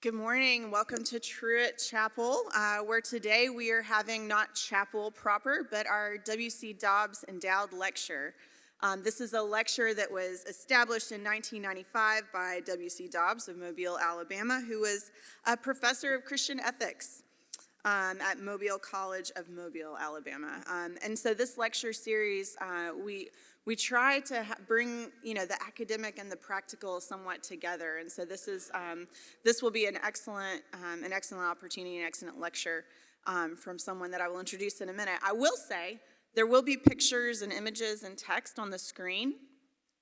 Good morning. Welcome to Truett Chapel, where today we are having not chapel proper, but our W.C. Dobbs Endowed Lecture. This is a lecture that was established in 1995 by W.C. Dobbs of Mobile, Alabama, who was a professor of Christian ethics at Mobile College of Mobile, Alabama. And so this lecture series, we try to bring, the academic and the practical somewhat together. And so this will be an excellent opportunity, an excellent lecture from someone that I will introduce in a minute. I will say there will be pictures and images and text on the screen.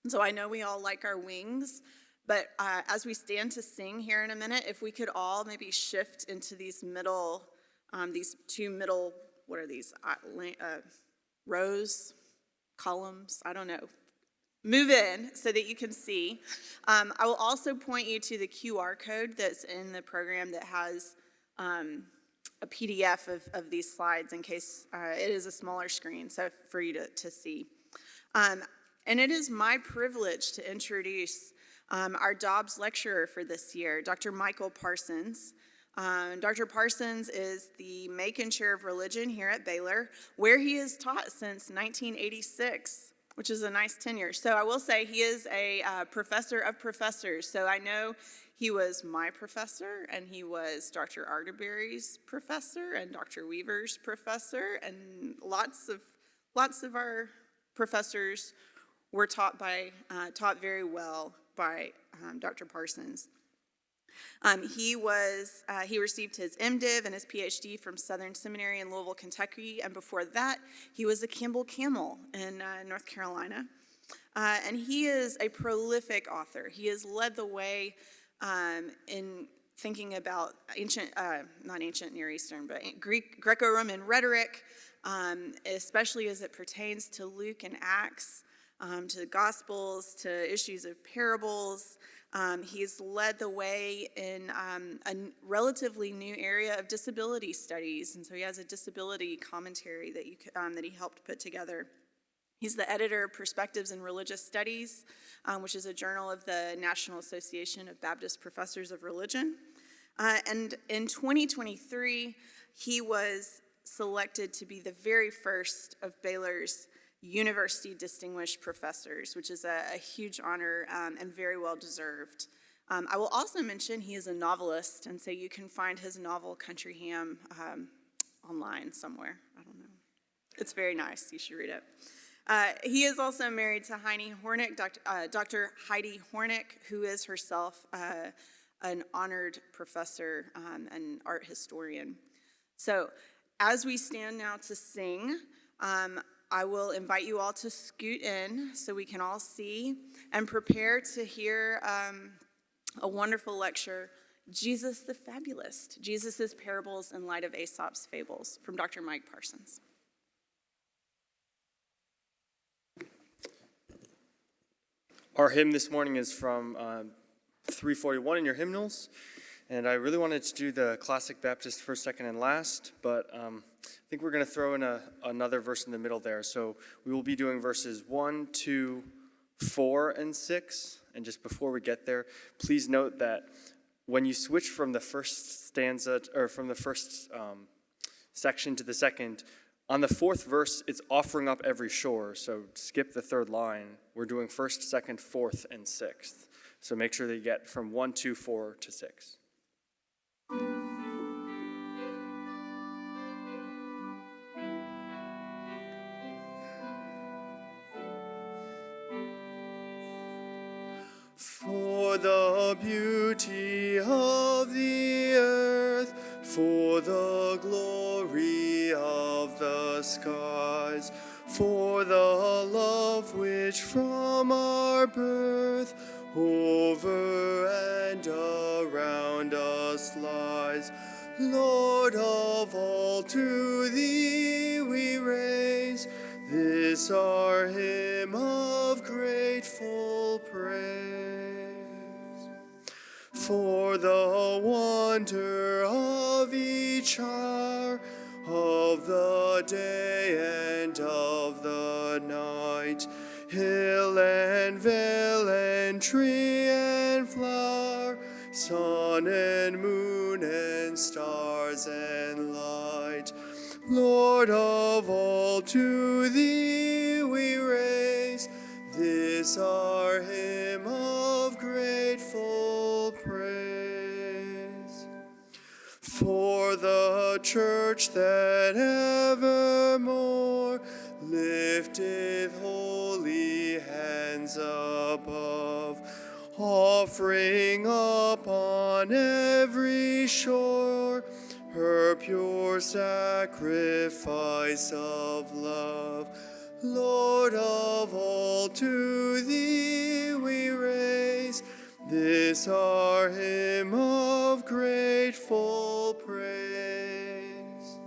And so I know we all like our wings, but as we stand to sing here in a minute, if we could all maybe shift into these two middle, what are these, rows? Columns, I don't know. Move in so that you can see. I will also point you to the QR code that's in the program that has a PDF of these slides in case it is a smaller screen, so for you to see. And it is my privilege to introduce our Dobbs lecturer for this year, Dr. Mikeal Parsons. Dr. Parsons is the Macon Chair of Religion here at Baylor, where he has taught since 1986, which is a nice tenure. So I will say he is a professor of professors. So I know he was my professor, and he was Dr. Arterberry's professor, and Dr. Weaver's professor, and lots of our professors were taught very well by Dr. Parsons. He received his MDiv and his PhD from Southern Seminary in Louisville, Kentucky, and before that, he was a Campbell Camel in North Carolina. And he is a prolific author. He has led the way in thinking about not ancient Near Eastern, but Greco-Roman rhetoric, especially as it pertains to Luke and Acts, to the Gospels, to issues of parables. He's led the way in a relatively new area of disability studies, and so he has a disability commentary that he helped put together. He's the editor of Perspectives in Religious Studies, which is a journal of the National Association of Baptist Professors of Religion. And in 2023, he was selected to be the very first of Baylor's University Distinguished Professors, which is a huge honor and very well deserved. I will also mention he is a novelist, and so you can find his novel Country Ham online somewhere. I don't know. It's very nice. You should read it. He is also married to Dr. Heidi Hornick, who is herself an honored professor and art historian. So as we stand now to sing, I will invite you all to scoot in so we can all see and prepare to hear a wonderful lecture, Jesus the Fabulist, Jesus' Parables in Light of Aesop's Fables, from Dr. Mike Parsons. Our hymn this morning is from 341 in your hymnals, and I really wanted to do the classic Baptist first, second, and last, but I think we're going to throw in another verse in the middle there. So we will be doing verses 1, 2, 4, and 6. And just before we get there, please note that when you switch from the first stanza, or from the first section to the second, on the fourth verse, it's offering up every shore. So skip the third line. We're doing first, second, fourth, and sixth. So make sure that you get from 1, 2, 4 to 6. For the beauty of the earth, for the glory of the skies, for the love which from our birth over and around us lies, Lord of all, to thee we raise this our hymn of grateful praise. For the wonder of each hour, of the day and of the night, hill and vale and tree and flower, sun and moon and stars and light. Lord of all, to thee we raise this our hymn of grateful praise. For the church that evermore lifteth holy hands above, offering upon every shore her pure sacrifice of love. Lord of all, to thee we raise this our hymn of grateful praise.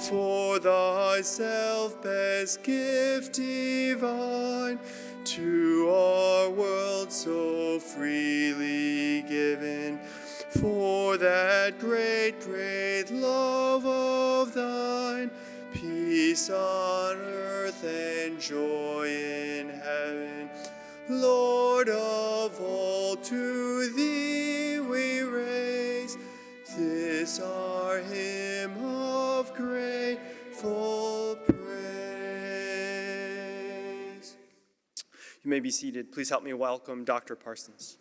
For thyself best gift divine, to our world so freely given, for that great, great love of thine, peace on earth and joy in heaven. Lord of all, to thee we raise this our hymn of grateful praise. You may be seated. Please help me welcome Dr. Parsons.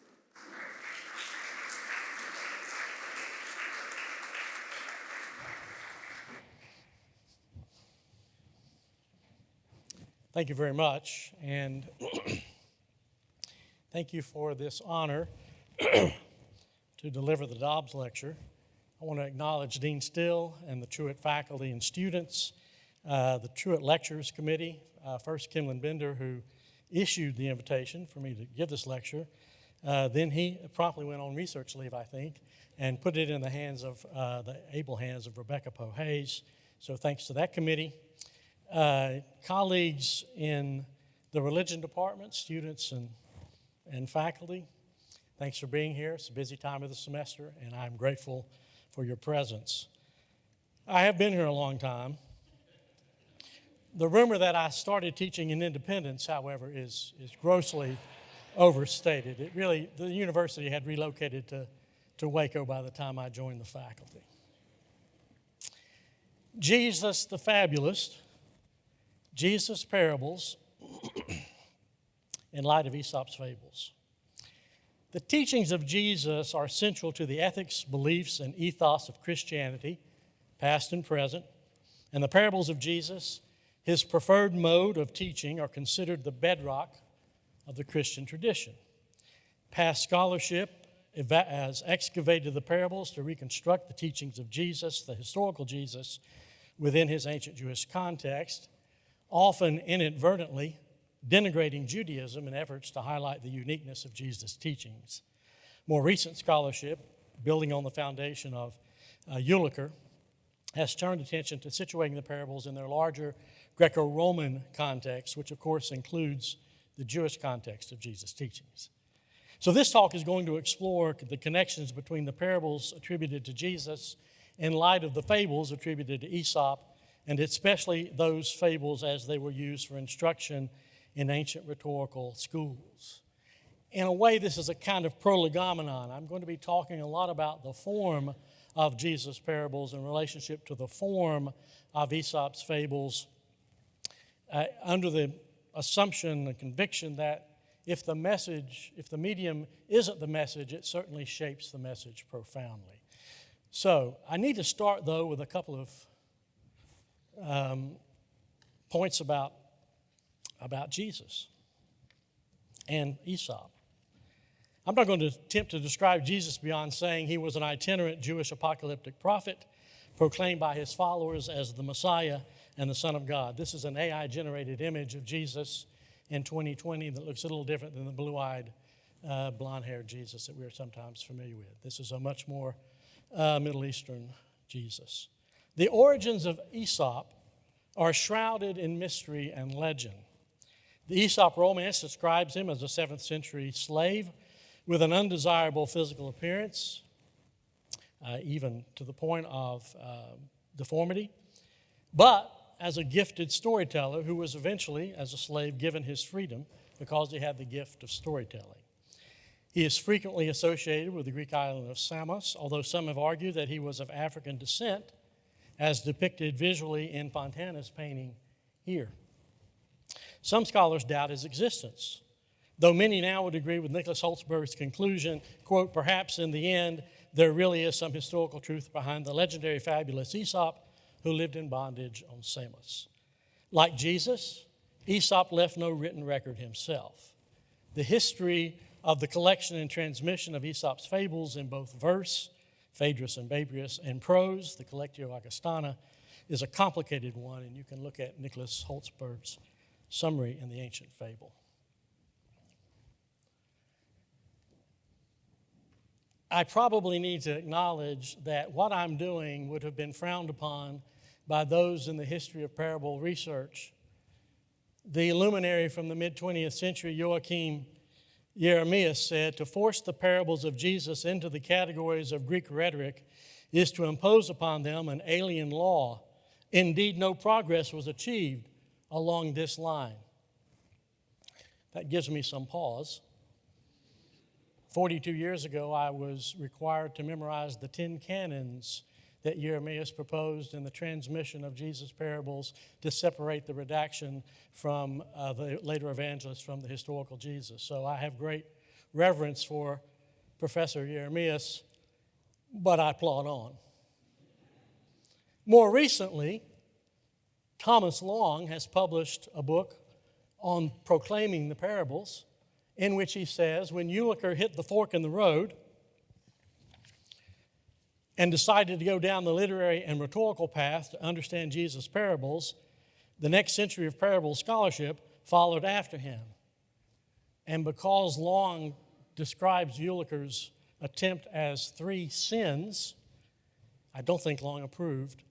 Thank you very much, and thank you for this honor to deliver the Dobbs lecture. I want to acknowledge Dean Still and the Truett faculty and students, the Truett Lectures Committee, first Kimlin Bender, who issued the invitation for me to give this lecture. Then he promptly went on research leave, I think, and put it in the hands of the able hands of Rebecca Poe Hayes. So thanks to that committee. Colleagues in the religion department, students and faculty, thanks for being here. It's a busy time of the semester, and I'm grateful for your presence. I have been here a long time. The rumor that I started teaching in Independence, however, is grossly overstated. The university had relocated to Waco by the time I joined the faculty. Jesus the Fabulist, Jesus' parables in light of Aesop's fables. The teachings of Jesus are central to the ethics, beliefs, and ethos of Christianity, past and present, and the parables of Jesus, his preferred mode of teaching, are considered the bedrock of the Christian tradition. Past scholarship has excavated the parables to reconstruct the teachings of Jesus, the historical Jesus, within his ancient Jewish context, often inadvertently denigrating Judaism in efforts to highlight the uniqueness of Jesus' teachings. More recent scholarship, building on the foundation of Eulicher, has turned attention to situating the parables in their larger Greco-Roman context, which of course includes the Jewish context of Jesus' teachings. So this talk is going to explore the connections between the parables attributed to Jesus in light of the fables attributed to Aesop, and especially those fables as they were used for instruction in ancient rhetorical schools. In a way, this is a kind of prolegomenon. I'm going to be talking a lot about the form of Jesus' parables in relationship to the form of Aesop's fables, under the assumption and conviction that if the medium isn't the message, it certainly shapes the message profoundly. So I need to start, though, with a couple of points about Jesus and Aesop. I'm not going to attempt to describe Jesus beyond saying he was an itinerant Jewish apocalyptic prophet proclaimed by his followers as the Messiah and the Son of God. This is an AI-generated image of Jesus in 2020 that looks a little different than the blue-eyed, blonde-haired Jesus that we're sometimes familiar with. This is a much more Middle Eastern Jesus. The origins of Aesop are shrouded in mystery and legend. The Aesop romance describes him as a 7th century slave with an undesirable physical appearance, even to the point of deformity, but as a gifted storyteller who was eventually, as a slave, given his freedom because he had the gift of storytelling. He is frequently associated with the Greek island of Samos, although some have argued that he was of African descent, as depicted visually in Fontana's painting here. Some scholars doubt his existence, though many now would agree with Nicholas Holtzberg's conclusion, quote, perhaps in the end there really is some historical truth behind the legendary fabulous Aesop who lived in bondage on Samos. Like Jesus, Aesop left no written record himself. The history of the collection and transmission of Aesop's fables in both verse, Phaedrus and Babrius, and prose, the Collectio Augustana, is a complicated one, and you can look at Nicholas Holtzberg's summary in the Ancient Fable. I probably need to acknowledge that what I'm doing would have been frowned upon by those in the history of parable research. The luminary from the mid-20th century, Joachim Jeremias, said, to force the parables of Jesus into the categories of Greek rhetoric is to impose upon them an alien law. Indeed, no progress was achieved along this line. That gives me some pause. 42 years ago, I was required to memorize the 10 canons that Jeremias proposed in the transmission of Jesus' parables to separate the redaction from the later evangelists from the historical Jesus. So I have great reverence for Professor Jeremias, but I plod on. More recently, Thomas Long has published a book on proclaiming the parables, in which he says, when Eulicher hit the fork in the road and decided to go down the literary and rhetorical path to understand Jesus' parables, the next century of parable scholarship followed after him. And because Long describes Eulicher's attempt as 3 sins, I don't think Long approved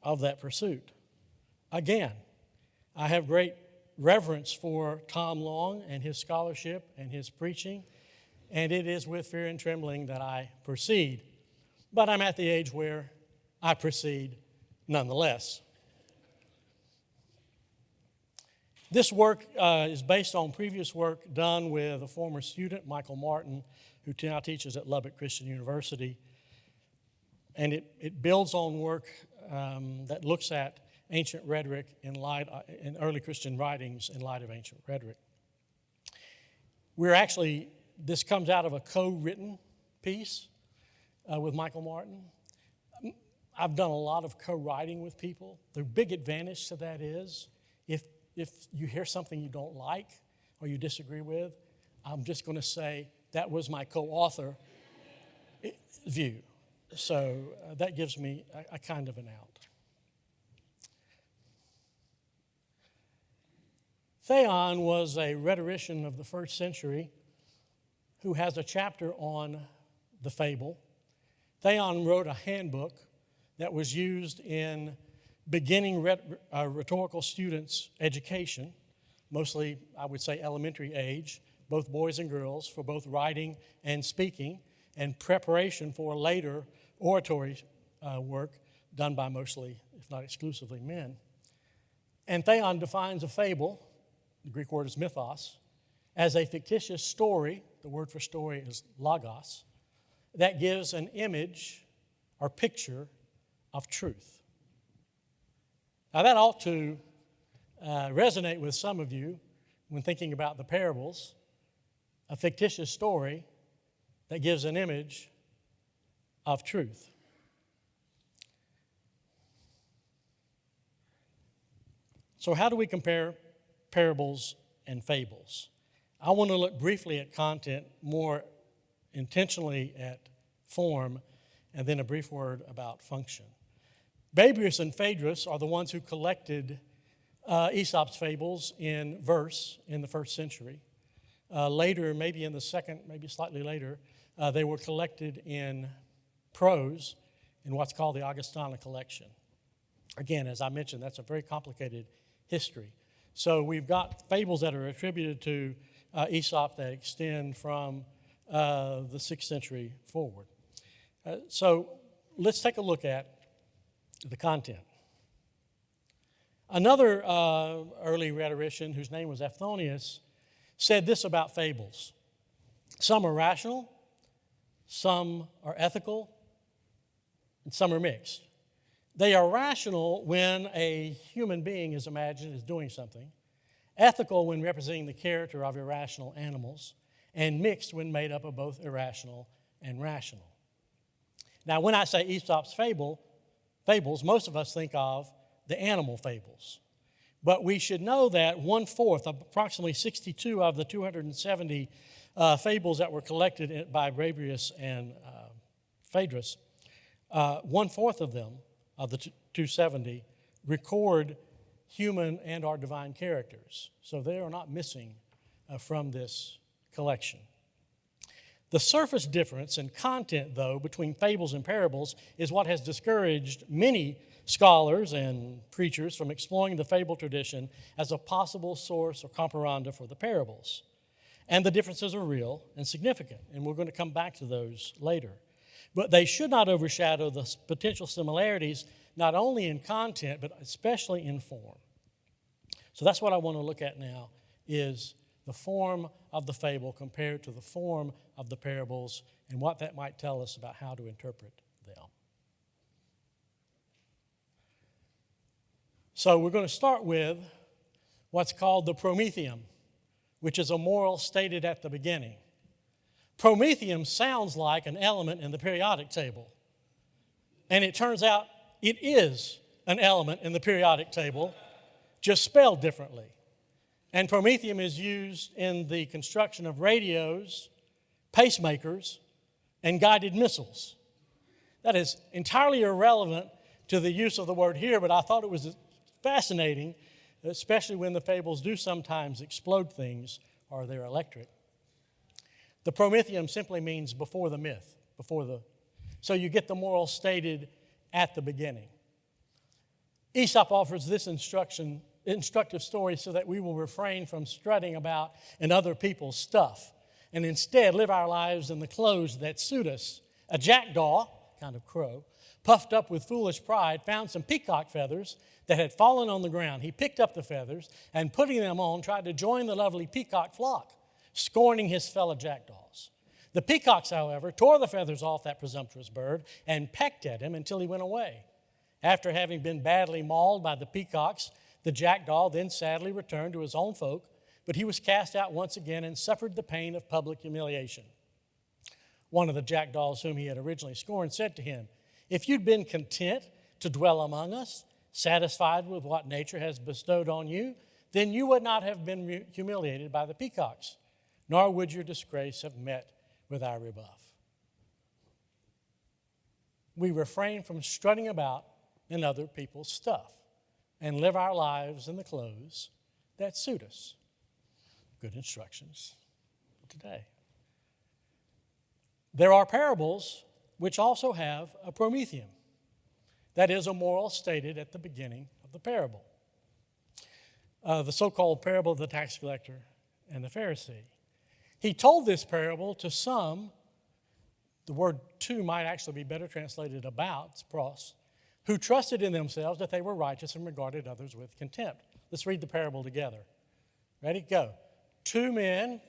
of that pursuit. Again, I have great reverence for Tom Long and his scholarship and his preaching, and it is with fear and trembling that I proceed. But I'm at the age where I proceed nonetheless. This work is based on previous work done with a former student, Mikeal Martin, who now teaches at Lubbock Christian University. And it builds on work that looks at ancient rhetoric in early Christian writings in light of ancient rhetoric. This comes out of a co-written piece with Mikeal Martin. I've done a lot of co-writing with people. The big advantage to that is if you hear something you don't like or you disagree with, I'm just going to say that was my co-author view. So that gives me a kind of an out. Theon was a rhetorician of the first century who has a chapter on the fable. Theon wrote a handbook that was used in beginning rhetorical students' education, mostly, I would say, elementary age, both boys and girls, for both writing and speaking, and preparation for later oratory work done by mostly, if not exclusively, men. And Theon defines a fable, the Greek word is mythos, as a fictitious story, the word for story is logos, that gives an image or picture of truth. Now that ought to resonate with some of you when thinking about the parables, a fictitious story that gives an image of truth. So how do we compare parables and fables? I want to look briefly at content, more intentionally at form, and then a brief word about function. Babrius and Phaedrus are the ones who collected Aesop's fables in verse in the first century. Later, maybe in the second, maybe slightly later, they were collected in prose in what's called the Augustana collection. Again, as I mentioned, that's a very complicated history. So we've got fables that are attributed to Aesop that extend from the 6th century forward. So let's take a look at the content. Another early rhetorician, whose name was Aphthonius, said this about fables. Some are rational, some are ethical, and some are mixed. They are rational when a human being is imagined as doing something, ethical when representing the character of irrational animals, and mixed when made up of both irrational and rational. Now, when I say Aesop's fables, most of us think of the animal fables. But we should know that 1/4, approximately 62 of the 270 fables that were collected by Babrius and Phaedrus, 1/4 of them, of the 270, record human and or divine characters. So they are not missing from this collection. The surface difference in content, though, between fables and parables is what has discouraged many scholars and preachers from exploring the fable tradition as a possible source or comparanda for the parables. And the differences are real and significant, and we're going to come back to those later. But they should not overshadow the potential similarities, not only in content, but especially in form. So that's what I want to look at now, is the form of the fable compared to the form of the parables and what that might tell us about how to interpret them. So we're going to start with what's called the promethium, which is a moral stated at the beginning. Promethium sounds like an element in the periodic table. And it turns out it is an element in the periodic table, just spelled differently. And promethium is used in the construction of radios, pacemakers, and guided missiles. That is entirely irrelevant to the use of the word here, but I thought it was fascinating, especially when the fables do sometimes explode things or they're electric. The promethium simply means before the myth, so you get the moral stated at the beginning. Aesop offers this instructive story so that we will refrain from strutting about in other people's stuff and instead live our lives in the clothes that suit us. A jackdaw, kind of crow, puffed up with foolish pride, found some peacock feathers that had fallen on the ground. He picked up the feathers and, putting them on, tried to join the lovely peacock flock, scorning his fellow jackdaws. The peacocks, however, tore the feathers off that presumptuous bird and pecked at him until he went away. After having been badly mauled by the peacocks, the jackdaw then sadly returned to his own folk, but he was cast out once again and suffered the pain of public humiliation. One of the jackdaws whom he had originally scorned said to him, "If you'd been content to dwell among us, satisfied with what nature has bestowed on you, then you would not have been humiliated by the peacocks, nor would your disgrace have met with our rebuff." We refrain from strutting about in other people's stuff and live our lives in the clothes that suit us. Good instructions today. There are parables which also have a promethium. That is a moral stated at the beginning of the parable. The so-called parable of the tax collector and the Pharisee. He told this parable to some, the word to might actually be better translated about, it's pros, who trusted in themselves that they were righteous and regarded others with contempt. Let's read the parable together. Ready? Go. 2 men.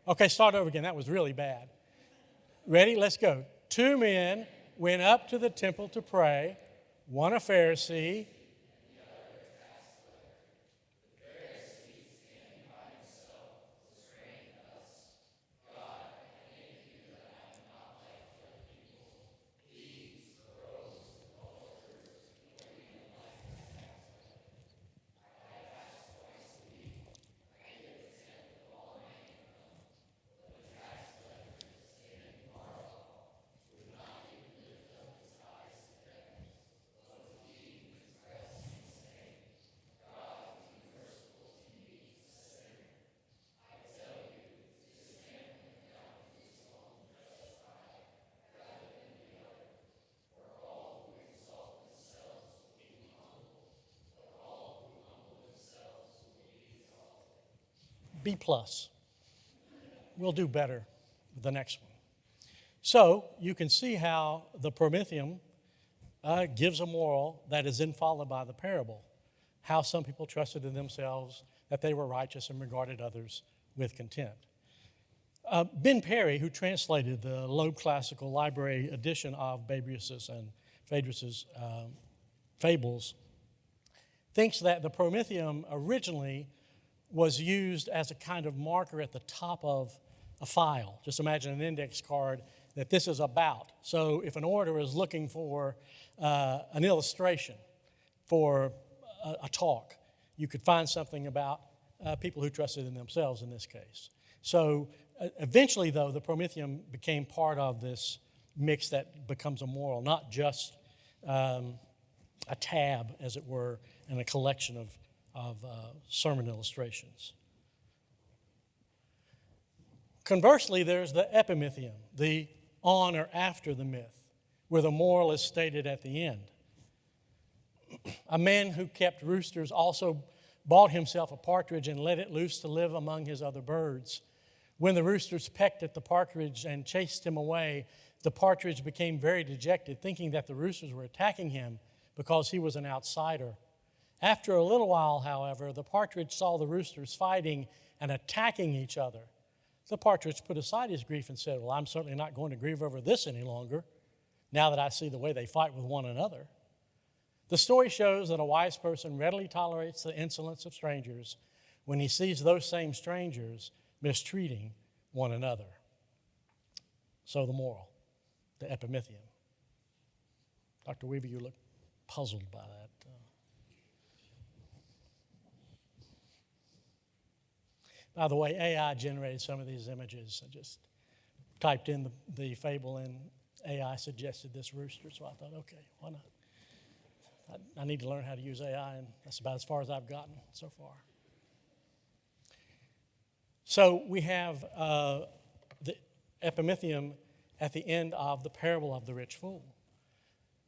Okay, start over again. That was really bad. Ready? Let's go. 2 men went up to the temple to pray, one a Pharisee. B+. We'll do better with the next one. So you can see how the promethium gives a moral that is then followed by the parable. How some people trusted in themselves that they were righteous and regarded others with contempt. Ben Perry, who translated the Loeb Classical Library edition of Babrius's and Phaedrus's fables, thinks that the Prometheum originally was used as a kind of marker at the top of a file. Just imagine an index card that this is about. So if an orator is looking for an illustration for a talk, you could find something about people who trusted in themselves in this case. So eventually, though, the Prometheum became part of this mix that becomes a moral, not just a tab, as it were, and a collection of sermon illustrations. Conversely, there's the epimethium, the on or after the myth, where the moral is stated at the end. A man who kept roosters also bought himself a partridge and let it loose to live among his other birds. When the roosters pecked at the partridge and chased him away, the partridge became very dejected, thinking that the roosters were attacking him because he was an outsider. After a little while, however, the partridge saw the roosters fighting and attacking each other. The partridge put aside his grief and said, "Well, I'm certainly not going to grieve over this any longer, now that I see the way they fight with one another." The story shows that a wise person readily tolerates the insolence of strangers when he sees those same strangers mistreating one another. So the moral, the epimethium. Dr. Weaver, you look puzzled by that. By the way, AI generated some of these images. I just typed in the fable and AI suggested this rooster, so I thought, okay, why not? I need to learn how to use AI, and that's about as far as I've gotten so far. So we have the epimethium at the end of the parable of the rich fool.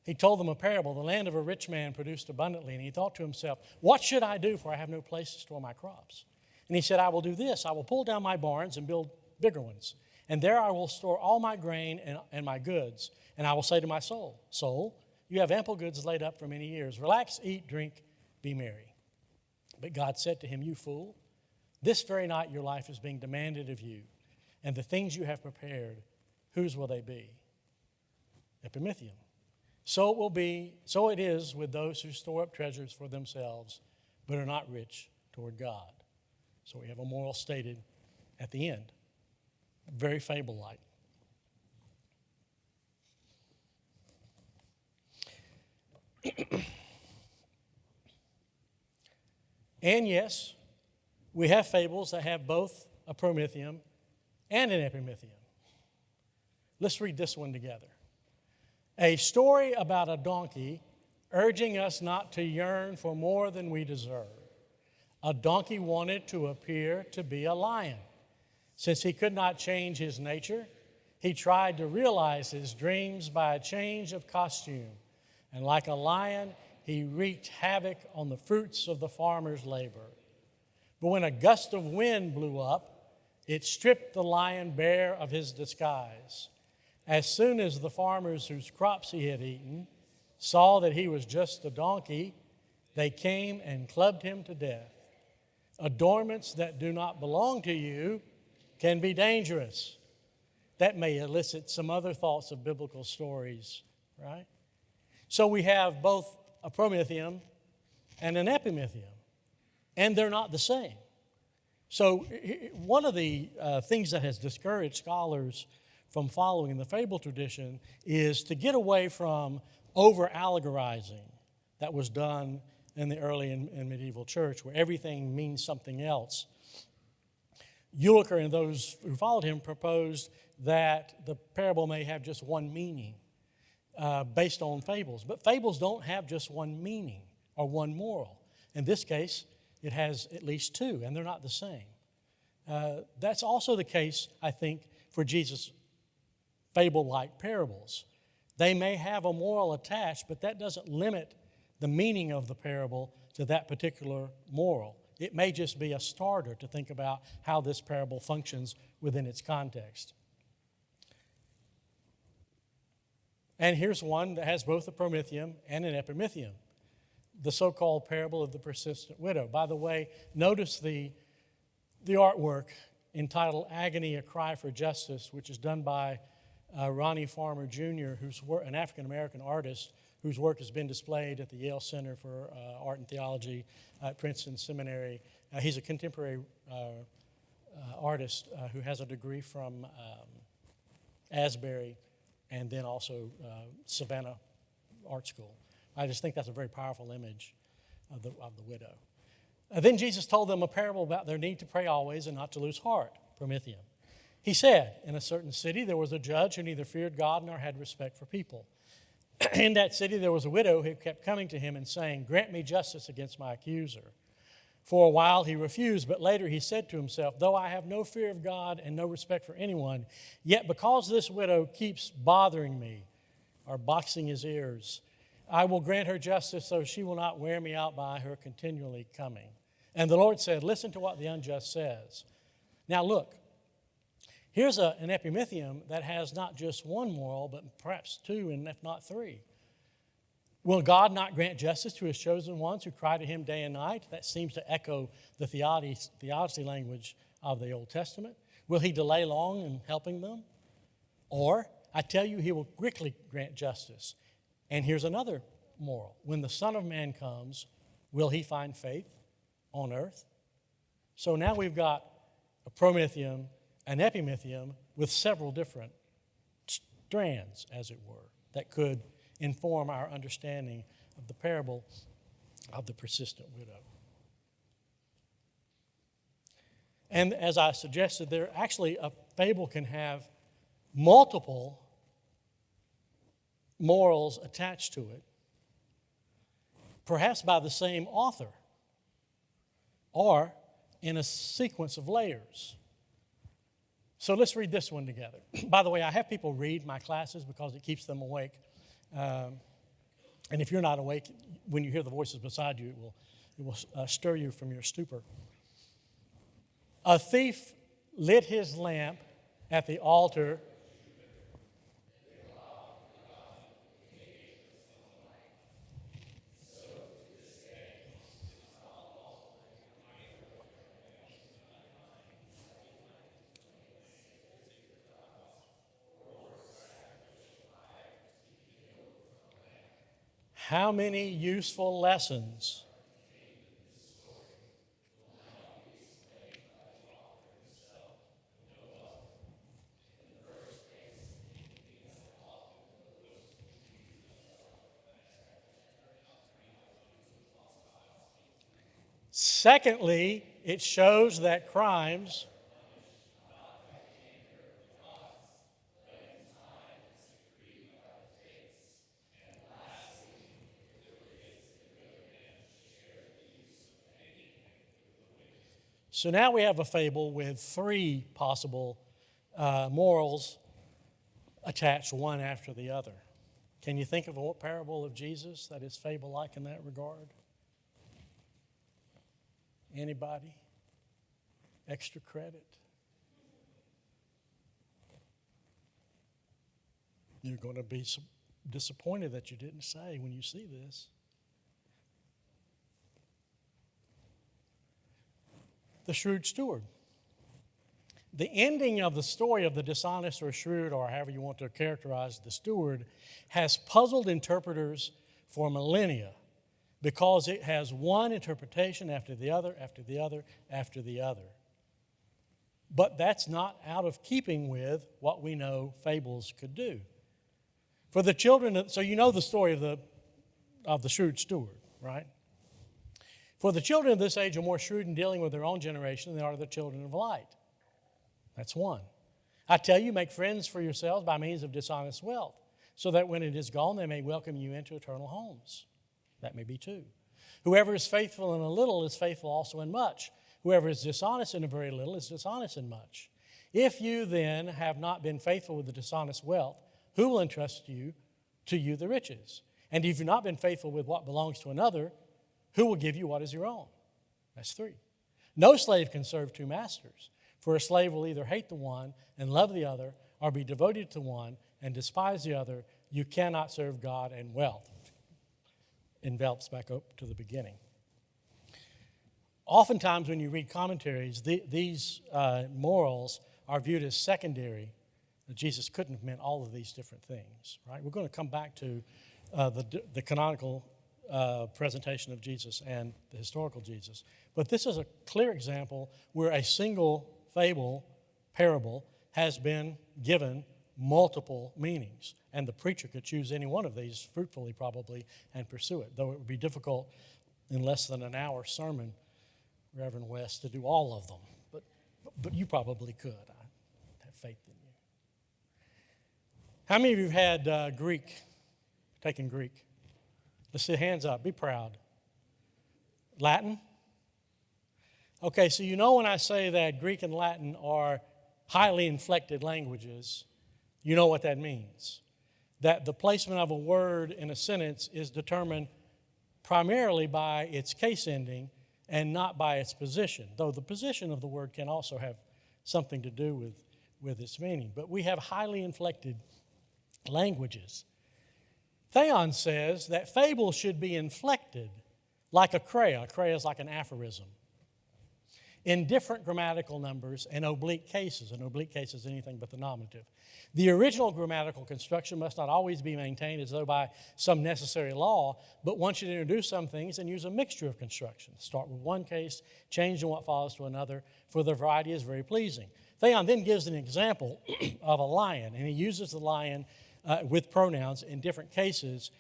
He told them a parable. The land of a rich man produced abundantly, and he thought to himself, "What should I do, for I have no place to store my crops?" And he said, "I will do this. I will pull down my barns and build bigger ones, and there I will store all my grain and my goods. And I will say to my soul, 'Soul, you have ample goods laid up for many years. Relax, eat, drink, be merry.' But God said to him, 'You fool, this very night your life is being demanded of you, and the things you have prepared, whose will they be?'" Epimethium. So it is with those who store up treasures for themselves, but are not rich toward God. So we have a moral stated at the end. Very fable-like. And yes, we have fables that have both a promethium and an epimethium. Let's read this one together. A story about a donkey urging us not to yearn for more than we deserve. A donkey wanted to appear to be a lion. Since he could not change his nature, he tried to realize his dreams by a change of costume. And like a lion, he wreaked havoc on the fruits of the farmer's labor. But when a gust of wind blew up, it stripped the lion bare of his disguise. As soon as the farmers whose crops he had eaten saw that he was just a donkey, they came and clubbed him to death. Adornments that do not belong to you can be dangerous. That may elicit some other thoughts of biblical stories, right? So we have both a promethium and an epimethium, and they're not the same. So one of the things that has discouraged scholars from following the fable tradition is to get away from over-allegorizing that was done in the early and medieval church, where everything means something else. Ulicker and those who followed him proposed that the parable may have just one meaning based on fables. But fables don't have just one meaning or one moral. In this case, it has at least two, and they're not the same. That's also the case, I think, for Jesus' fable-like parables. They may have a moral attached, but that doesn't limit the meaning of the parable to that particular moral. It may just be a starter to think about how this parable functions within its context. And here's one that has both a promethium and an epimethium, the so-called parable of the persistent widow. By the way, notice the artwork entitled Agony, A Cry for Justice, which is done by Ronnie Farmer Jr., who's an African-American artist whose work has been displayed at the Yale Center for Art and Theology at Princeton Seminary. He's a contemporary artist who has a degree from Asbury and then also Savannah Art School. I just think that's a very powerful image of the widow. Then Jesus told them a parable about their need to pray always and not to lose heart, Prometheum. He said, in a certain city there was a judge who neither feared God nor had respect for people. In that city there was a widow who kept coming to him and saying, "Grant me justice against my accuser." For a while he refused, but later he said to himself, "Though I have no fear of God and no respect for anyone, yet because this widow keeps bothering me," or boxing his ears, "I will grant her justice so she will not wear me out by her continually coming." And the Lord said, "Listen to what the unjust says." Now look, here's an epimethium that has not just one moral, but perhaps two, and if not three. Will God not grant justice to his chosen ones who cry to him day and night? That seems to echo the theodicy language of the Old Testament. Will he delay long in helping them? Or, I tell you, he will quickly grant justice. And here's another moral. When the Son of Man comes, will he find faith on earth? So now we've got a promethium, an epimethium, with several different strands, as it were, that could inform our understanding of the parable of the persistent widow. And as I suggested, a fable can have multiple morals attached to it, perhaps by the same author, or in a sequence of layers. So let's read this one together. By the way, I have people read my classes because it keeps them awake. And if you're not awake, when you hear the voices beside you, it will stir you from your stupor. A thief lit his lamp at the altar. How many useful lessons Secondly, it shows that crimes So now we have a fable with three possible morals attached one after the other. Can you think of a parable of Jesus that is fable-like in that regard? Anybody? Extra credit? You're going to be disappointed that you didn't say when you see this. The shrewd steward. The ending of the story of the dishonest or shrewd, or however you want to characterize the steward, has puzzled interpreters for millennia because it has one interpretation after the other, after the other, after the other. But that's not out of keeping with what we know fables could do. For the children, so you know the story of the shrewd steward, right? For the children of this age are more shrewd in dealing with their own generation than they are the children of light. That's one. I tell you, make friends for yourselves by means of dishonest wealth, so that when it is gone, they may welcome you into eternal homes. That may be two. Whoever is faithful in a little is faithful also in much. Whoever is dishonest in a very little is dishonest in much. If you then have not been faithful with the dishonest wealth, who will entrust to you the riches? And if you've not been faithful with what belongs to another, who will give you what is your own? That's three. No slave can serve two masters, for a slave will either hate the one and love the other, or be devoted to one and despise the other. You cannot serve God and wealth. Envelops back up to the beginning. Oftentimes when you read commentaries, these morals are viewed as secondary. Jesus couldn't have meant all of these different things, right? We're going to come back to the canonical presentation of Jesus and the historical Jesus. But this is a clear example where a single parable, has been given multiple meanings. And the preacher could choose any one of these fruitfully, probably, and pursue it, though it would be difficult in less than an hour sermon, Reverend West, to do all of them. But you probably could. I have faith in you. How many of you have had taken Greek? Let's see, hands up. Be proud. Latin? Okay, so you know when I say that Greek and Latin are highly inflected languages, you know what that means. That the placement of a word in a sentence is determined primarily by its case ending and not by its position, though the position of the word can also have something to do with its meaning. But we have highly inflected languages. Theon says that fable should be inflected like a crea. A crea is like an aphorism, in different grammatical numbers and oblique cases. An oblique case is anything but the nominative. The original grammatical construction must not always be maintained as though by some necessary law, but one should introduce some things and use a mixture of constructions. Start with one case, change in what follows to another, for the variety is very pleasing. Theon then gives an example of a lion, and he uses the lion with pronouns in different cases.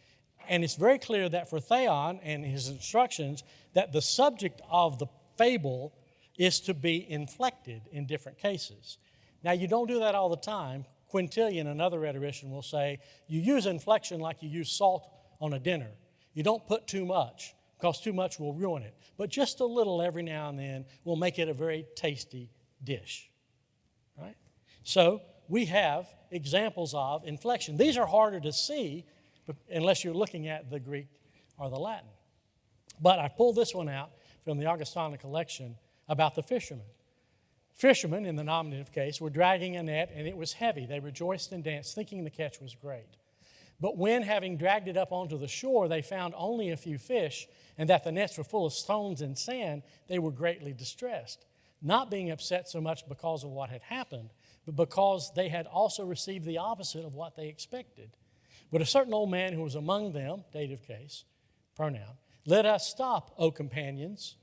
And it's very clear that for Theon and his instructions that the subject of the fable is to be inflected in different cases. Now, you don't do that all the time. Quintilian, another rhetorician, will say you use inflection like you use salt on a dinner. You don't put too much, because too much will ruin it. But just a little every now and then will make it a very tasty dish. Right? So we have examples of inflection. These are harder to see unless you're looking at the Greek or the Latin. But I pulled this one out from the Augustana collection about the fishermen. Fishermen, in the nominative case, were dragging a net, and it was heavy. They rejoiced and danced, thinking the catch was great. But when, having dragged it up onto the shore, they found only a few fish, and that the nets were full of stones and sand, they were greatly distressed, not being upset so much because of what had happened, but because they had also received the opposite of what they expected. But a certain old man who was among them, dative case, pronoun, let us stop, O companions,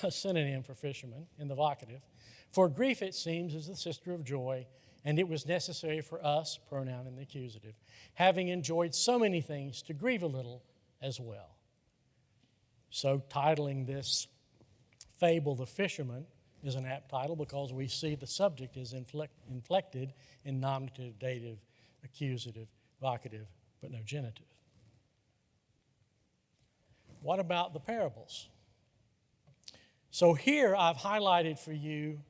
a synonym for fishermen in the vocative, for grief, it seems, is the sister of joy, and it was necessary for us, pronoun in the accusative, having enjoyed so many things, to grieve a little as well. So titling this fable, The Fisherman, is an apt title because we see the subject is inflected in nominative, dative, accusative, vocative, but no genitive. What about the parables? So here I've highlighted for you,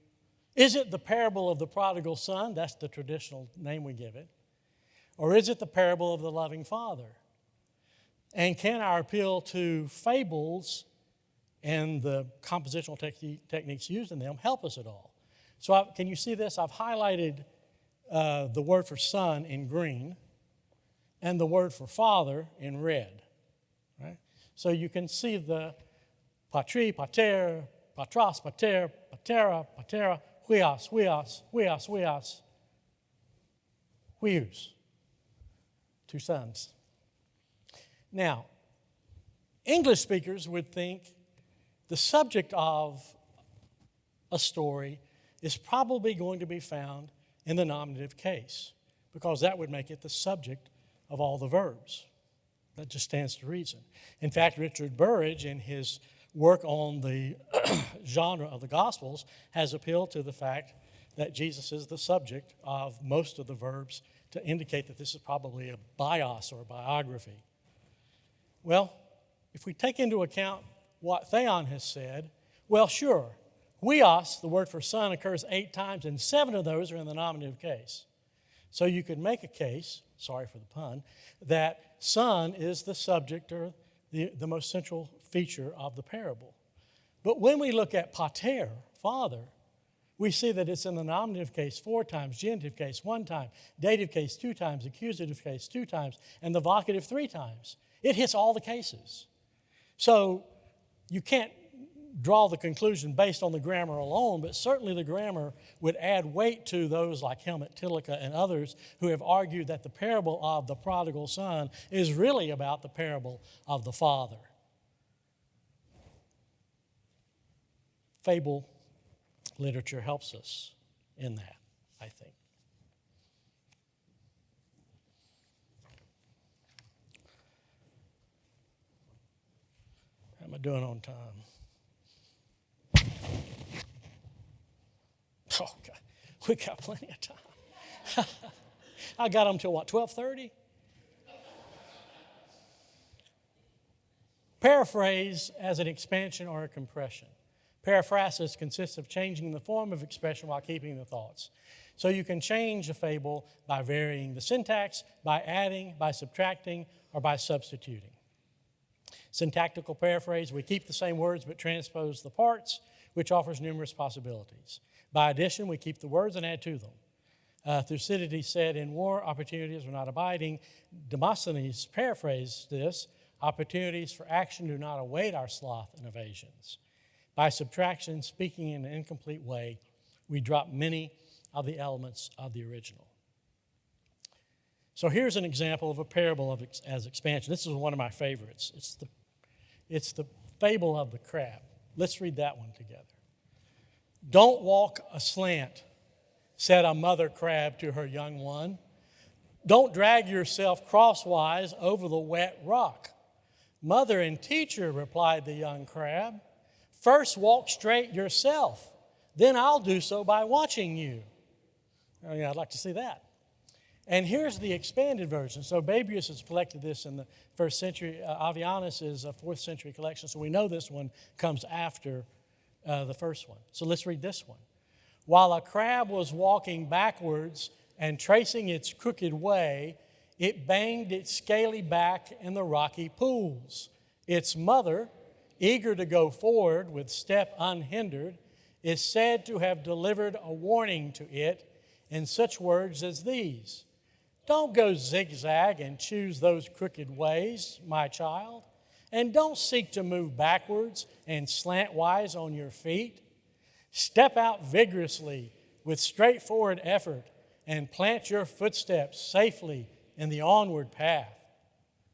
is it the parable of the prodigal son? That's the traditional name we give it. Or is it the parable of the loving father? And can our appeal to fables and the compositional techniques used in them help us at all? So can you see this? I've highlighted the word for son in green and the word for father in red. Right? So you can see the patri, pater, patros, pater, patera, patera, huios, huios, huios, huios, huios. Two sons. Now, English speakers would think the subject of a story is probably going to be found in the nominative case, because that would make it the subject of all the verbs. That just stands to reason. In fact, Richard Burridge, in his work on the genre of the Gospels, has appealed to the fact that Jesus is the subject of most of the verbs to indicate that this is probably a bios or a biography. Well, if we take into account what Theon has said, well, sure, huios, the word for son, occurs 8 times, and 7 of those are in the nominative case. So you could make a case, sorry for the pun, that son is the subject or the most central feature of the parable. But when we look at pater, father, we see that it's in the nominative case 4 times, genitive case 1 time, dative case 2 times, accusative case 2 times, and the vocative 3 times. It hits all the cases. So you can't draw the conclusion based on the grammar alone, but certainly the grammar would add weight to those like Helmut Tillicke and others who have argued that the parable of the prodigal son is really about the parable of the father. Fable literature helps us in that, I think. How am I doing on time? Oh, God, we got plenty of time. I got them till what, 12:30? Paraphrase as an expansion or a compression. Paraphrasis consists of changing the form of expression while keeping the thoughts. So you can change a fable by varying the syntax, by adding, by subtracting, or by substituting. Syntactical paraphrase, we keep the same words but transpose the parts, which offers numerous possibilities. By addition, we keep the words and add to them. Thucydides said, in war, opportunities are not abiding. Demosthenes paraphrased this, opportunities for action do not await our sloth and evasions. By subtraction, speaking in an incomplete way, we drop many of the elements of the original. So here's an example of a parable as expansion. This is one of my favorites. It's the fable of the crab. Let's read that one together. Don't walk aslant, said a mother crab to her young one. Don't drag yourself crosswise over the wet rock. Mother and teacher, replied the young crab, first walk straight yourself, then I'll do so by watching you. Oh, yeah, I'd like to see that. And here's the expanded version. So Babrius has collected this in the 1st century. Avianus is a 4th century collection, so we know this one comes after the first one. So let's read this one. While a crab was walking backwards and tracing its crooked way, it banged its scaly back in the rocky pools. Its mother, eager to go forward with step unhindered, is said to have delivered a warning to it in such words as these. Don't go zigzag and choose those crooked ways, my child, and don't seek to move backwards and slantwise on your feet. Step out vigorously with straightforward effort and plant your footsteps safely in the onward path.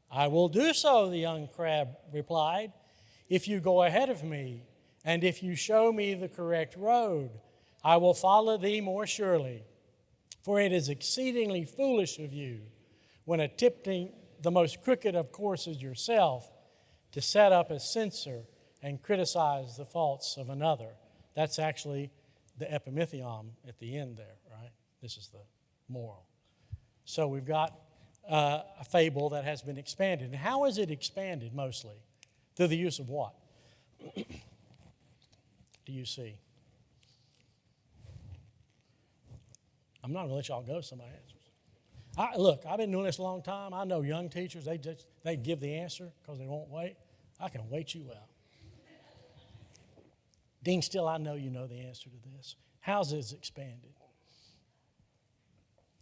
I will do so, the young crab replied, if you go ahead of me, and if you show me the correct road, I will follow thee more surely. For it is exceedingly foolish of you, when attempting the most crooked of courses yourself, to set up a censor and criticize the faults of another. That's actually the epimythium at the end there, right? This is the moral. So we've got a fable that has been expanded. And how is it expanded mostly? Through the use of what? Do you see? I'm not going to let y'all go, somebody answers. Look, I've been doing this a long time. I know young teachers, they give the answer because they won't wait. I can wait you out. Dean Still, I know you know the answer to this. How's it expanded?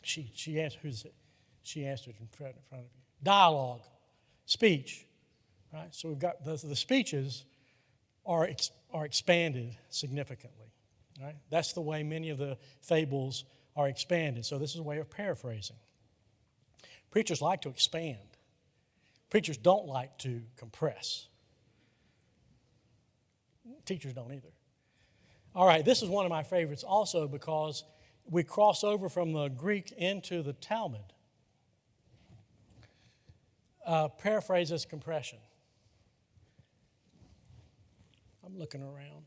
She answered, who's it? She answered in front of you. Dialogue, speech, right? So we've got the speeches are expanded significantly, right? That's the way many of the fables are expanded. So this is a way of paraphrasing. Preachers like to expand. Preachers don't like to compress. Teachers don't either. All right, this is one of my favorites also because we cross over from the Greek into the Talmud. Paraphrase as compression. I'm looking around.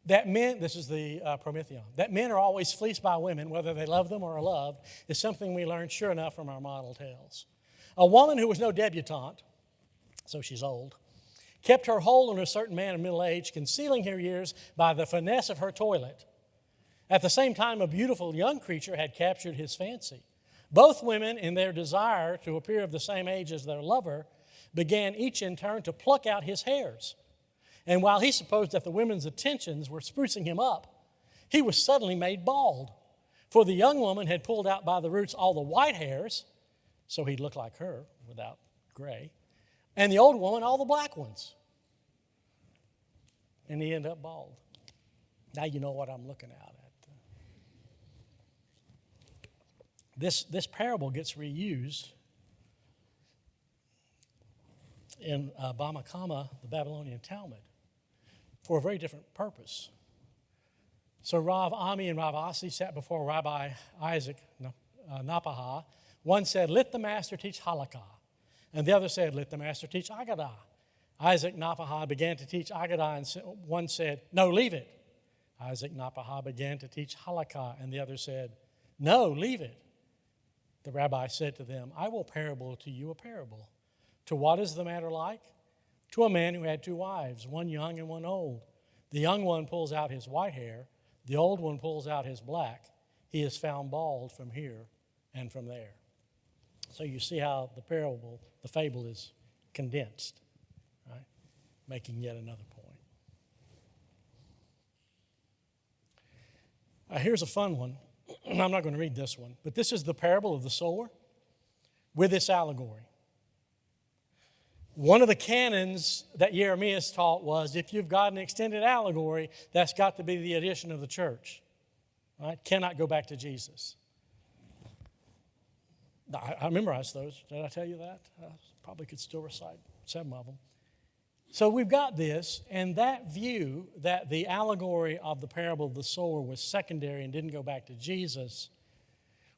That men, this is the Prometheon, that men are always fleeced by women, whether they love them or are loved, is something we learned sure enough from our model tales. A woman who was no debutante, so she's old, kept her hold on a certain man of middle age, concealing her years by the finesse of her toilet. At the same time, a beautiful young creature had captured his fancy. Both women, in their desire to appear of the same age as their lover, began each in turn to pluck out his hairs. And while he supposed that the women's attentions were sprucing him up, he was suddenly made bald. For the young woman had pulled out by the roots all the white hairs, so he looked like her without gray, and the old woman all the black ones. And he ended up bald. Now you know what I'm looking out at. This parable gets reused in Bama Kama, the Babylonian Talmud, for a very different purpose. So Rav Ami and Rav Asi sat before Rabbi Isaac Napaha. One said, "Let the master teach halakha." And the other said, "Let the master teach Agadah." Isaac Napaha began to teach Agadah, and one said, "No, leave it." Isaac Napaha began to teach halakha, and the other said, "No, leave it." The rabbi said to them, "I will parable to you a parable. To what is the matter like? To a man who had 2 wives, one young and one old. The young one pulls out his white hair, the old one pulls out his black. He is found bald from here and from there." So you see how the fable is condensed, right? Making yet another point. Here's a fun one. I'm not going to read this one, but this is the parable of the sower with this allegory. One of the canons that Jeremias taught was, if you've got an extended allegory, that's got to be the addition of the church. Right? Cannot go back to Jesus. I memorized those. Did I tell you that? I probably could still recite 7 of them. So we've got this, and that view that the allegory of the parable of the sower was secondary and didn't go back to Jesus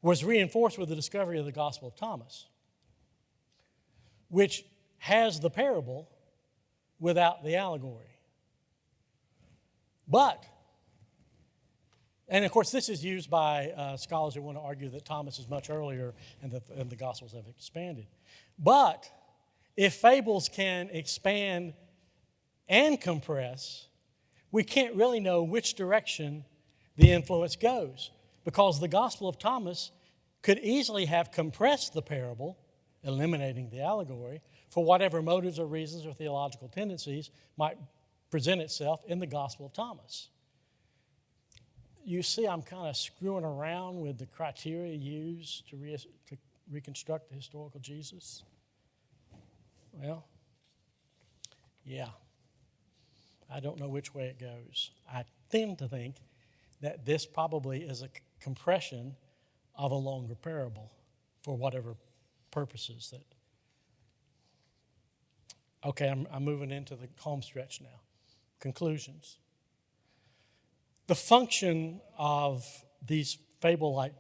was reinforced with the discovery of the Gospel of Thomas, which has the parable without the allegory. But, and of course this is used by scholars who want to argue that Thomas is much earlier and that the Gospels have expanded. But if fables can expand and compress, we can't really know which direction the influence goes, because the Gospel of Thomas could easily have compressed the parable, eliminating the allegory, for whatever motives or reasons or theological tendencies might present itself in the Gospel of Thomas. You see, I'm kind of screwing around with the criteria used to reconstruct the historical Jesus. Well, yeah. I don't know which way it goes. I tend to think that this probably is a compression of a longer parable for whatever purposes that. Okay, I'm moving into the home stretch now. Conclusions. The function of these fable-like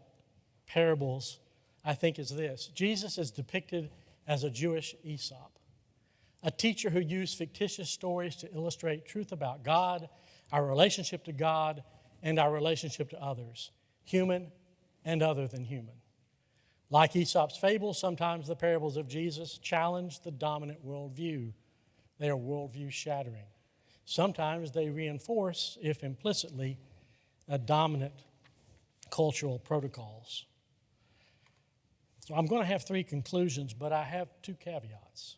parables, I think, is this. Jesus is depicted as a Jewish Aesop, a teacher who used fictitious stories to illustrate truth about God, our relationship to God, and our relationship to others, human and other than human. Like Aesop's fables, sometimes the parables of Jesus challenge the dominant worldview. They are worldview shattering. Sometimes they reinforce, if implicitly, dominant cultural protocols. So I'm going to have 3 conclusions, but I have 2 caveats.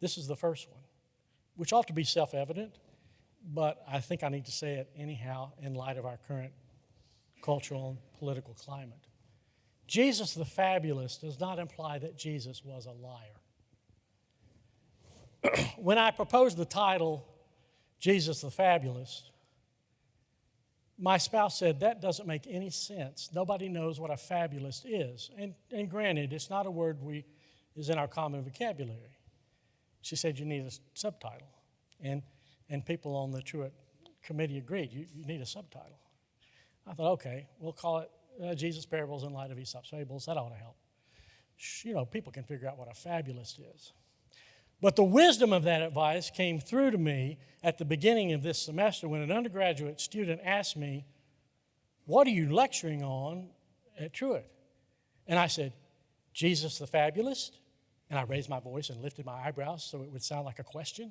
This is the first one, which ought to be self-evident, but I think I need to say it anyhow in light of our current cultural and political climate. Jesus the Fabulous does not imply that Jesus was a liar. When I proposed the title, Jesus the Fabulous, my spouse said, that doesn't make any sense. Nobody knows what a fabulist is. And granted, it's not a word is in our common vocabulary. She said, you need a subtitle. And people on the Truett committee agreed, you need a subtitle. I thought, okay, we'll call it Jesus' Parables in Light of Aesop's Fables. That ought to help. You know, people can figure out what a fabulist is. But the wisdom of that advice came through to me at the beginning of this semester when an undergraduate student asked me, what are you lecturing on at Truett? And I said, Jesus the Fabulist. And I raised my voice and lifted my eyebrows so it would sound like a question.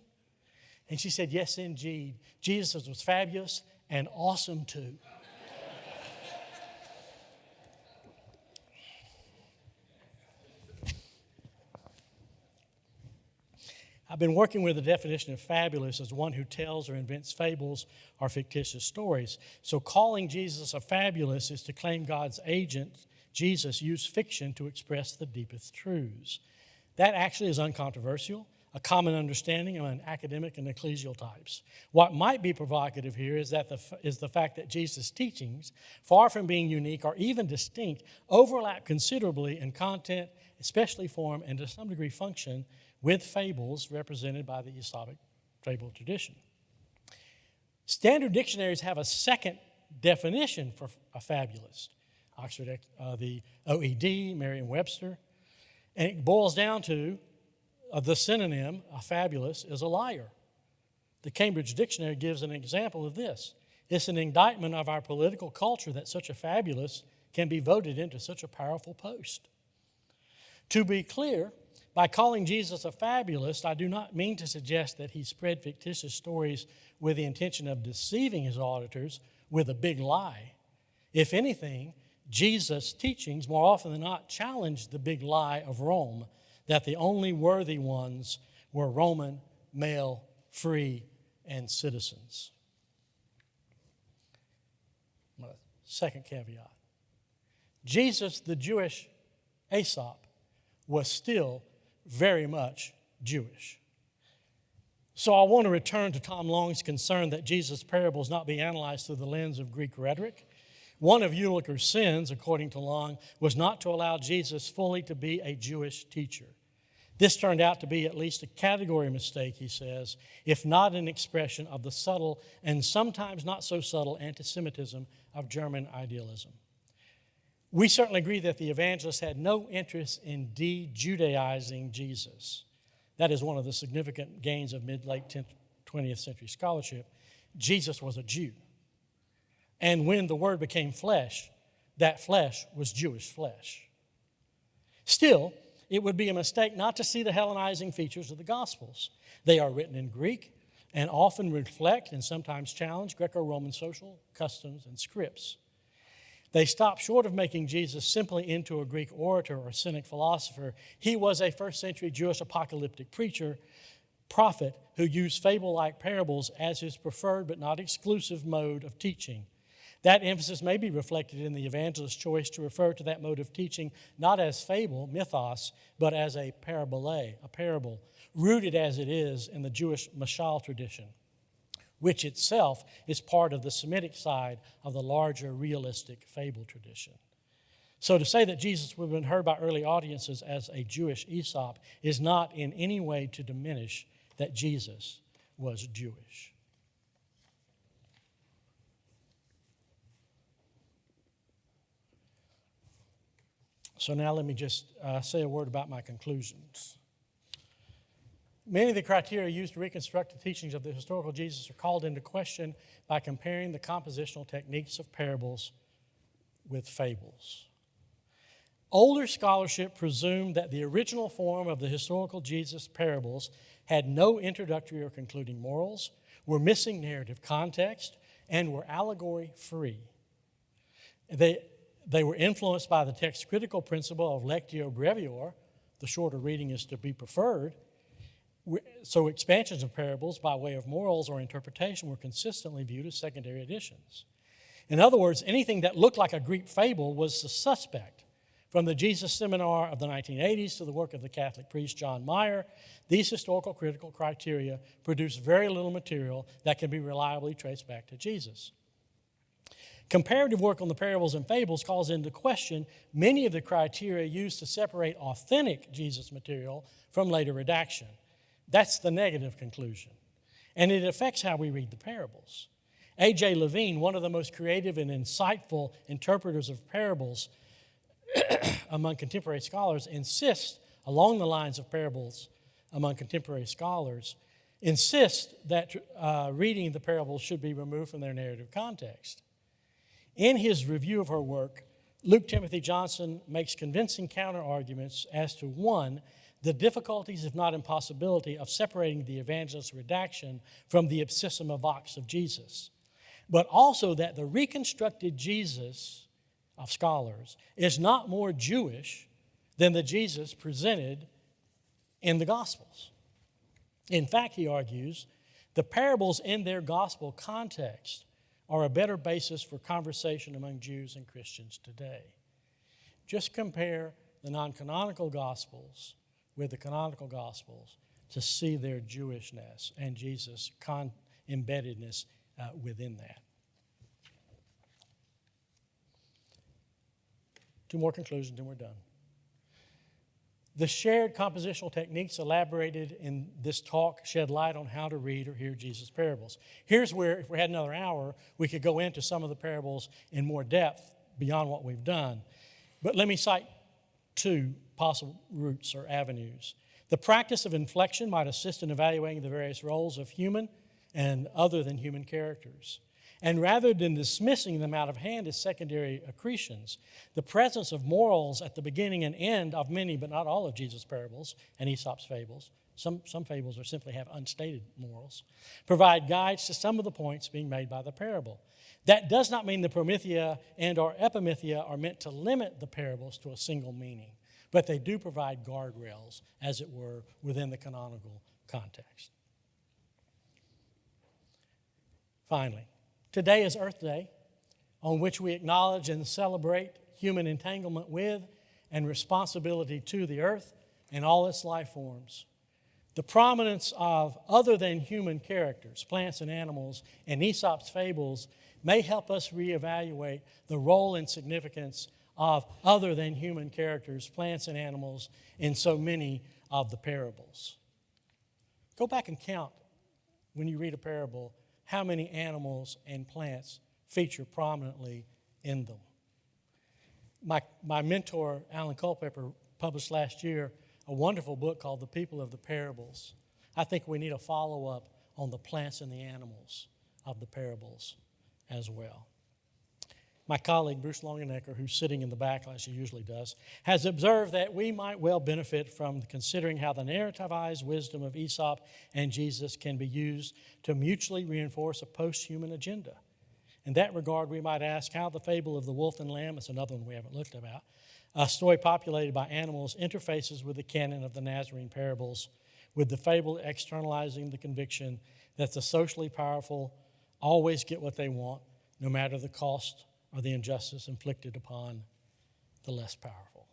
And she said, yes, indeed. Jesus was fabulous and awesome too. I've been working with the definition of fabulous as one who tells or invents fables or fictitious stories. So calling Jesus a fabulous is to claim God's agent, Jesus, used fiction to express the deepest truths. That actually is uncontroversial, a common understanding among academic and ecclesial types. What might be provocative here is the fact that Jesus' teachings, far from being unique or even distinct, overlap considerably in content, especially form, and to some degree function, with fables represented by the Aesopic fable tradition. Standard dictionaries have a second definition for a fabulist. Oxford, the OED, Merriam-Webster, and it boils down to the synonym, a fabulist, is a liar. The Cambridge Dictionary gives an example of this. It's an indictment of our political culture that such a fabulist can be voted into such a powerful post. To be clear, by calling Jesus a fabulist, I do not mean to suggest that he spread fictitious stories with the intention of deceiving his auditors with a big lie. If anything, Jesus' teachings more often than not challenged the big lie of Rome, that the only worthy ones were Roman, male, free, and citizens. Second caveat. Jesus, the Jewish Aesop, was still very much Jewish. So I want to return to Tom Long's concern that Jesus' parables not be analyzed through the lens of Greek rhetoric. One of Eulicher's sins, according to Long, was not to allow Jesus fully to be a Jewish teacher. This turned out to be at least a category mistake, he says, if not an expression of the subtle and sometimes not so subtle anti-Semitism of German idealism. We certainly agree that the evangelists had no interest in de-Judaizing Jesus. That is one of the significant gains of mid-late 20th century scholarship. Jesus was a Jew. And when the Word became flesh, that flesh was Jewish flesh. Still, it would be a mistake not to see the Hellenizing features of the Gospels. They are written in Greek and often reflect and sometimes challenge Greco-Roman social customs and scripts. They stop short of making Jesus simply into a Greek orator or cynic philosopher. He was a first-century Jewish apocalyptic preacher, prophet, who used fable-like parables as his preferred but not exclusive mode of teaching. That emphasis may be reflected in the evangelist's choice to refer to that mode of teaching not as fable, mythos, but as a parabole, a parable, rooted as it is in the Jewish mashal tradition, which itself is part of the Semitic side of the larger realistic fable tradition. So to say that Jesus would have been heard by early audiences as a Jewish Aesop is not in any way to diminish that Jesus was Jewish. So now let me just say a word about my conclusions. Many of the criteria used to reconstruct the teachings of the historical Jesus are called into question by comparing the compositional techniques of parables with fables. Older scholarship presumed that the original form of the historical Jesus parables had no introductory or concluding morals, were missing narrative context, and were allegory-free. They were influenced by the text-critical principle of lectio brevior, the shorter reading is to be preferred. So expansions of parables by way of morals or interpretation were consistently viewed as secondary additions. In other words, anything that looked like a Greek fable was the suspect. From the Jesus Seminar of the 1980s to the work of the Catholic priest John Meyer, these historical critical criteria produce very little material that can be reliably traced back to Jesus. Comparative work on the parables and fables calls into question many of the criteria used to separate authentic Jesus material from later redaction. That's the negative conclusion. And it affects how we read the parables. A.J. Levine, one of the most creative and insightful interpreters of parables among contemporary scholars, insists, along the lines of parables among contemporary scholars, insists that reading the parables should be removed from their narrative context. In his review of her work, Luke Timothy Johnson makes convincing counter-arguments as to, one, the difficulties, if not impossibility, of separating the evangelist's redaction from the ipsissima vox of Jesus, but also that the reconstructed Jesus of scholars is not more Jewish than the Jesus presented in the Gospels. In fact, he argues, the parables in their gospel context are a better basis for conversation among Jews and Christians today. Just compare the non-canonical Gospels with the canonical Gospels to see their Jewishness and Jesus' embeddedness within that. Two more conclusions and we're done. The shared compositional techniques elaborated in this talk shed light on how to read or hear Jesus' parables. Here's where, if we had another hour, we could go into some of the parables in more depth beyond what we've done. But let me cite two possible routes or avenues. The practice of inflection might assist in evaluating the various roles of human and other than human characters. And rather than dismissing them out of hand as secondary accretions, the presence of morals at the beginning and end of many, but not all of Jesus' parables and Aesop's fables, some fables are simply have unstated morals, provide guides to some of the points being made by the parable. That does not mean the promethea and or epimethea are meant to limit the parables to a single meaning, but they do provide guardrails, as it were, within the canonical context. Finally, today is Earth Day, on which we acknowledge and celebrate human entanglement with and responsibility to the earth and all its life forms. The prominence of other than human characters, plants and animals, and Aesop's fables may help us reevaluate the role and significance of other than human characters, plants and animals, in so many of the parables. Go back and count, when you read a parable, how many animals and plants feature prominently in them. My mentor, Alan Culpepper, published last year a wonderful book called The People of the Parables. I think we need a follow-up on the plants and the animals of the parables as well. My colleague, Bruce Longenecker, who's sitting in the back as he usually does, has observed that we might well benefit from considering how the narrativized wisdom of Aesop and Jesus can be used to mutually reinforce a post-human agenda. In that regard, we might ask how the fable of the wolf and lamb, it's another one we haven't looked about, a story populated by animals, interfaces with the canon of the Nazarene parables, with the fable externalizing the conviction that the socially powerful always get what they want, no matter the cost or the injustice inflicted upon the less powerful.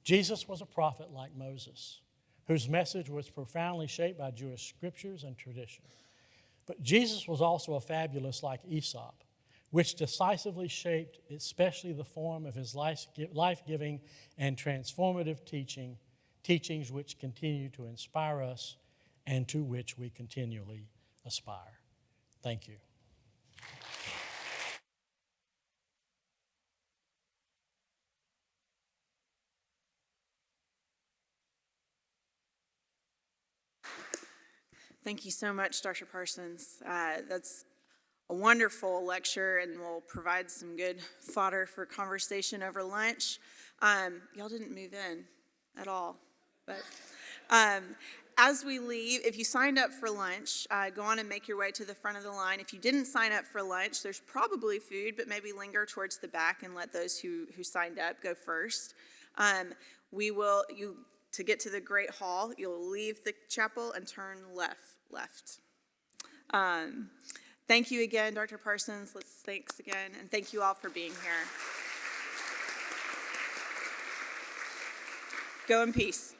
Jesus was a prophet like Moses, whose message was profoundly shaped by Jewish scriptures and tradition. But Jesus was also a fabulist like Aesop, which decisively shaped especially the form of his life-giving and transformative teachings which continue to inspire us and to which we continually aspire. Thank you. Thank you so much, Dr. Parsons. That's a wonderful lecture and will provide some good fodder for conversation over lunch. Y'all didn't move in at all, but as we leave, if you signed up for lunch, go on and make your way to the front of the line. If you didn't sign up for lunch, there's probably food, but maybe linger towards the back and let those who signed up go first. To get to the Great Hall, you'll leave the chapel and turn left. Thank you again, Dr. Parsons. Thanks again, and thank you all for being here. Go in peace.